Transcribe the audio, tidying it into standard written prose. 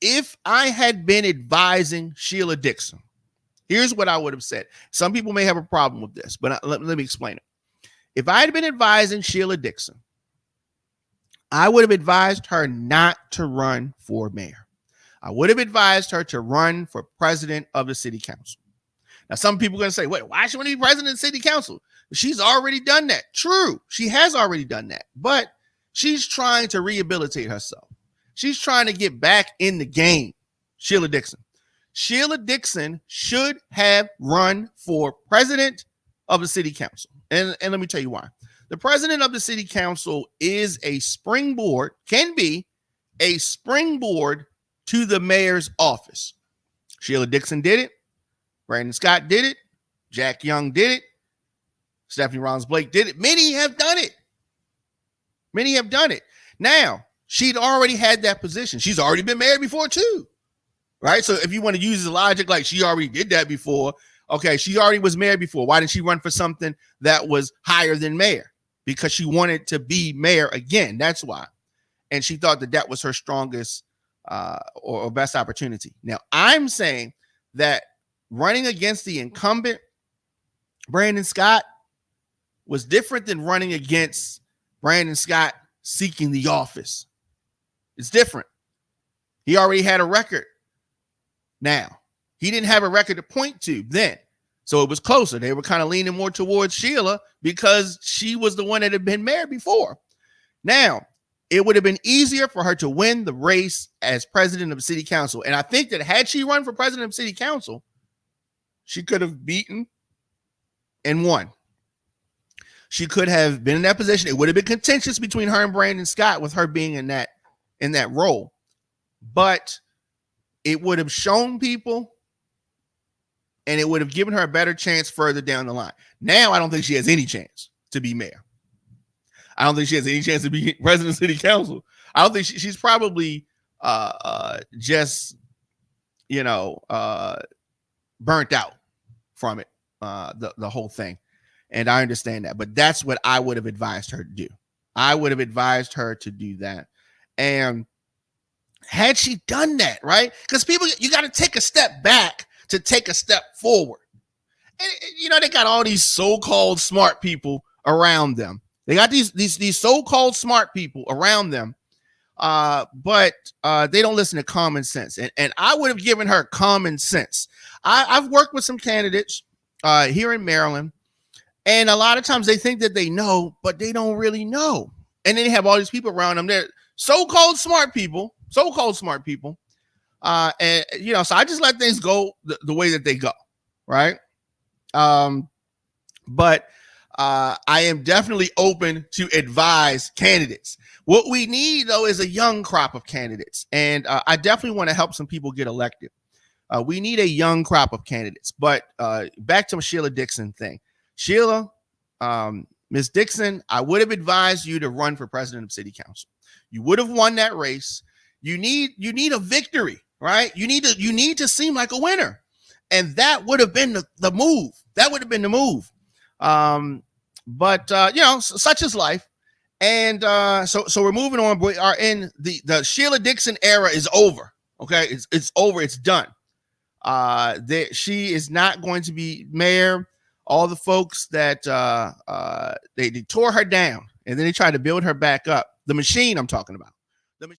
if I had been advising Sheila Dixon, here's what I would have said. Some people may have a problem with this, but let me explain it. If I had been advising Sheila Dixon, I would have advised her not to run for mayor. I would have advised her to run for president of the city council. Now, some people are going to say, wait, why should she be president of the city council? She's already done that. True, she has already done that, but she's trying to rehabilitate herself. She's trying to get back in the game. Sheila Dixon. Sheila Dixon should have run for president of the city council. And let me tell you why. The president of the city council is a springboard, can be a springboard to the mayor's office. Sheila Dixon did it. Brandon Scott did it. Jack Young did it. Stephanie Rollins Blake did it. Many have done it. Many have done it. Now, she'd already had that position. She's already been mayor before too, right? So if you want to use the logic like she already did that before, okay, she already was mayor before. Why didn't she run for something that was higher than mayor? Because she wanted to be mayor again. That's why. And she thought that that was her strongest or best opportunity. Now, I'm saying that running against the incumbent, Brandon Scott, was different than running against Brandon Scott seeking the office. It's different. He already had a record. Now, he didn't have a record to point to then. So it was closer. They were kind of leaning more towards Sheila because she was the one that had been mayor before. Now, it would have been easier for her to win the race as president of the city council. And I think that had she run for president of city council, she could have beaten and won. She could have been in that position. It would have been contentious between her and Brandon Scott with her being in that role. But it would have shown people and it would have given her a better chance further down the line. Now, I don't think she has any chance to be mayor. I don't think she has any chance to be president of city council. I don't think she's probably just, burnt out from it, the whole thing. And I understand that, but that's what I would have advised her to do. I would have advised her to do that. And had she done that, right? Because people, you got to take a step back to take a step forward. And, they got all these so-called smart people around them. They got these so-called smart people around them, but they don't listen to common sense. And I would have given her common sense. I've worked with some candidates here in Maryland, and a lot of times they think that they know, but they don't really know. And then they have all these people around them. They're so-called smart people. And, so I just let things go the way that they go, right? But I am definitely open to advise candidates. What we need, though, is a young crop of candidates. And I definitely want to help some people get elected. We need a young crop of candidates. But back to the Sheila Dixon thing. Sheila, Ms. Dixon, I would have advised you to run for president of city council. You would have won that race. You need a victory, right? You need to seem like a winner. And that would have been the move. That would have been the move. But such is life. And so we're moving on. We are in the Sheila Dixon era is over. Okay, it's over. It's done. She is not going to be mayor. All the folks that they tore her down and then they tried to build her back up. The machine I'm talking about.